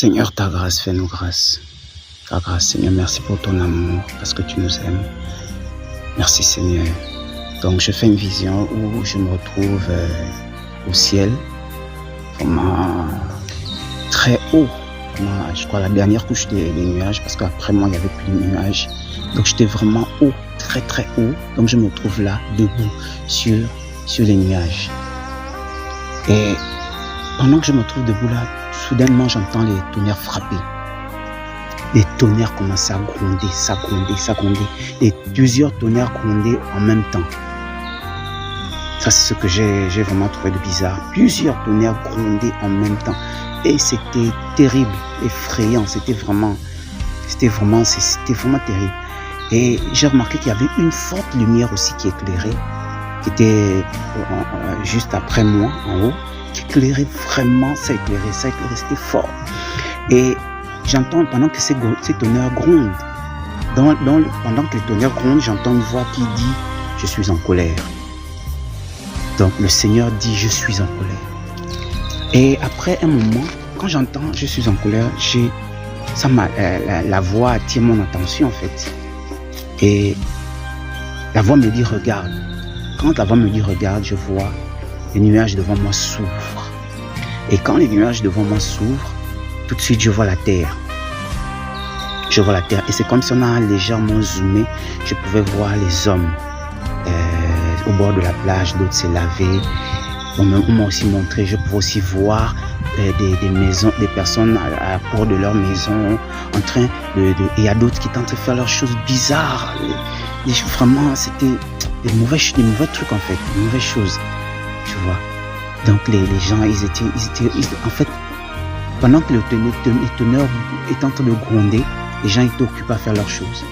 Seigneur, ta grâce, fais-nous grâce. Ta grâce, Seigneur, merci pour ton amour, parce que tu nous aimes. Merci, Seigneur. Donc, je fais une vision où je me retrouve au ciel, vraiment très haut. Vraiment, je crois la dernière couche des nuages, parce qu'après moi, il n'y avait plus de nuages. Donc, j'étais vraiment haut, très très haut. Donc, je me retrouve là, debout, sur les nuages. Et pendant que je me trouve debout là, soudainement, j'entends les tonnerres frapper. Les tonnerres commençaient à gronder, ça grondait. Et plusieurs tonnerres grondaient en même temps. Ça, c'est ce que j'ai vraiment trouvé de bizarre. Plusieurs tonnerres grondaient en même temps. Et c'était terrible, effrayant. C'était vraiment terrible. Et j'ai remarqué qu'il y avait une forte lumière aussi qui éclairait, qui était juste après moi, en haut, qui éclairait vraiment, ça éclairait, c'était fort. Et j'entends, pendant que ces tonnerres grondent, pendant que les tonnerres grondent, j'entends une voix qui dit « Je suis en colère ». Donc le Seigneur dit « Je suis en colère ». Et après un moment, quand j'entends « Je suis en colère », la voix attire mon attention en fait. Et la voix me dit « Regarde ». Quand la voix me dit « Regarde », je vois les nuages devant moi s'ouvrent. Et quand les nuages devant moi s'ouvrent, tout de suite je vois la terre. Je vois la terre. Et c'est comme si on a légèrement zoomé. Je pouvais voir les hommes au bord de la plage, d'autres se laver. On m'a aussi montré, je pouvais aussi voir des maisons, des personnes à la cour de leur maison, en train de il y a d'autres qui étaient en train de faire leurs choses bizarres. Vraiment, c'était des mauvais trucs en fait, des mauvaises choses, tu vois. Donc les gens, ils étaient en fait, pendant que le tonnerre était en train de gronder, les gens étaient occupés à faire leurs choses.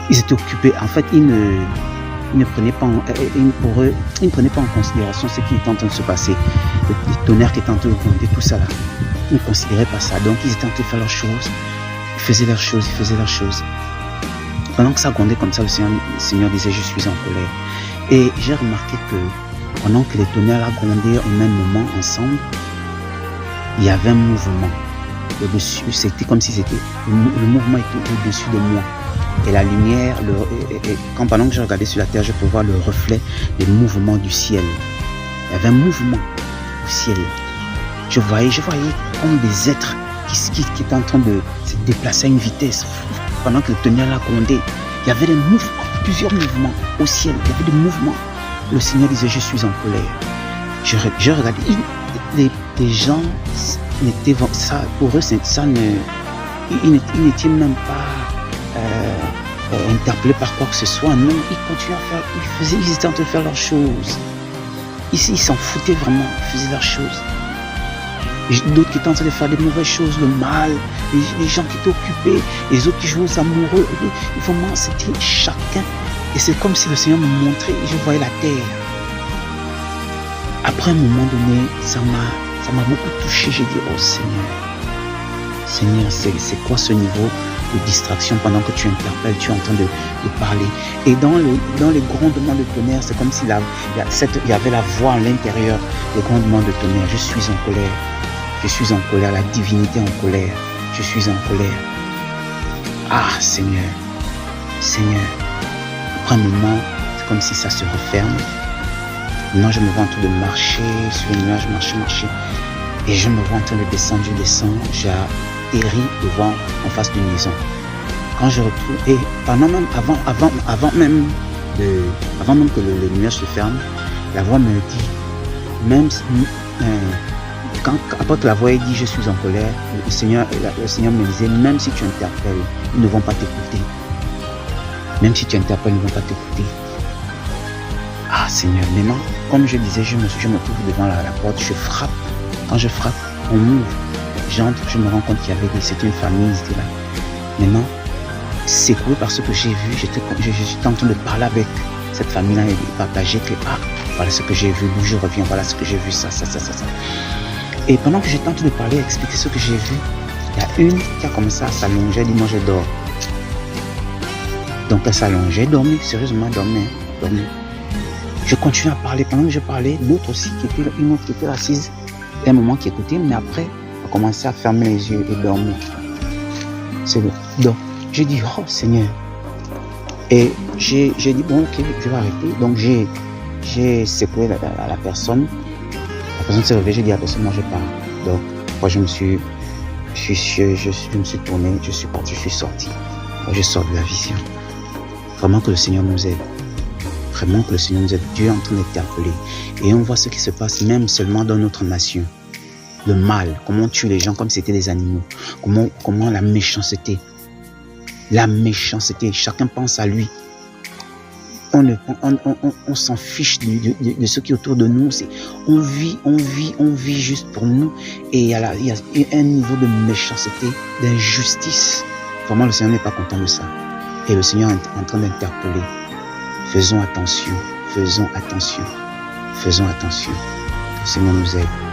Ils étaient occupés, en fait, ils ne prenaient pas en considération ce qui était en train de se passer. Le tonnerre qui était en train de gronder, tout ça là. Ils ne considéraient pas ça. Donc ils étaient en train de faire leurs choses. Ils faisaient leurs choses. Pendant que ça grondait comme ça, le Seigneur disait « Je suis en colère ». Et j'ai remarqué que pendant que les tonnerres là grondaient au même moment ensemble, il y avait un mouvement au-dessus. C'était comme si le mouvement était au-dessus de moi. Et la lumière, pendant que je regardais sur la terre, je pouvais voir le reflet des mouvements du ciel. Il y avait un mouvement au ciel. Je voyais comme des êtres qui étaient en train de se déplacer à une vitesse. Pendant que le tonnerre là grondait, il y avait des mouvements, plusieurs mouvements au ciel. Il y avait des mouvements. Le Seigneur disait, je suis en colère. Je regardais, les gens n'étaient ça, pour eux, ils n'étaient même pas interpellés par quoi que ce soit. Non, ils continuaient à faire, ils étaient en train de faire leurs choses. Ils s'en foutaient vraiment, ils faisaient leurs choses. D'autres qui étaient en train de faire des mauvaises choses, le mal, les gens qui étaient occupés, les autres qui jouaient aux amoureux. Vraiment, c'était chacun. Et c'est comme si le Seigneur me montrait et je voyais la terre. Après un moment donné, ça m'a beaucoup touché. J'ai dit, oh Seigneur, c'est quoi ce niveau de distraction pendant que tu interpelles, tu es en train de parler. Et dans les grondements de tonnerre, c'est comme s'il y avait la voix à l'intérieur, les grondements de tonnerre. Je suis en colère. Je suis en colère, la divinité en colère. Je suis en colère. Ah, Seigneur. Après un moment, c'est comme si ça se referme. Maintenant, je me vois en train de marcher sur les nuages, marcher. Et je me vois en train de descendre, je descends. J'ai atterri en face d'une maison. Quand je retrouve, et pendant même, avant même que le nuage se ferme, la voix me dit, même après que la voix ait dit je suis en colère, le Seigneur me disait, même si tu interpelles, ils ne vont pas t'écouter. Même si tu interpelles, ils ne vont pas t'écouter. Ah Seigneur, maintenant, comme je disais, je me trouve devant la porte, je frappe. Quand je frappe, on m'ouvre. J'entre, je me rends compte qu'il y avait c'était une famille, ils étaient là. Maintenant, secoué par ce que j'ai vu, j'étais en train de parler avec cette famille-là et de partager que voilà ce que j'ai vu, d'où je reviens, voilà ce que j'ai vu, ça. Et pendant que j'étais en train de parler, expliquer ce que j'ai vu, il y a une qui a commencé à s'allonger, elle dit moi je dors. Donc elle s'allongeait, dormait, sérieusement dormait. Je continuais à parler, pendant que je parlais, l'autre aussi, une autre qui était assise, à un moment qui écoutait, mais après, a commencé à fermer les yeux et dormir. C'est bon. Donc, j'ai dit, oh Seigneur. Et j'ai dit, bon, ok, je vais arrêter. Donc, j'ai secoué la personne. La personne s'est réveillée, j'ai dit à la personne, moi je pars. Donc, moi je me suis tourné, je suis parti, je suis sorti. Moi, je sors de la vision. Vraiment que le Seigneur nous aide. Vraiment que le Seigneur nous aide. Dieu est en train d'interpeller. Et on voit ce qui se passe même seulement dans notre nation. Le mal, comment on tue les gens comme si c'était des animaux. Comment la méchanceté. La méchanceté, chacun pense à lui. On s'en fiche de ce qui est autour de nous. On vit juste pour nous. Et il y a un niveau de méchanceté, d'injustice. Vraiment, le Seigneur n'est pas content de ça. Et le Seigneur est en train d'interpeller. Faisons attention, faisons attention, faisons attention. Que le Seigneur nous aide.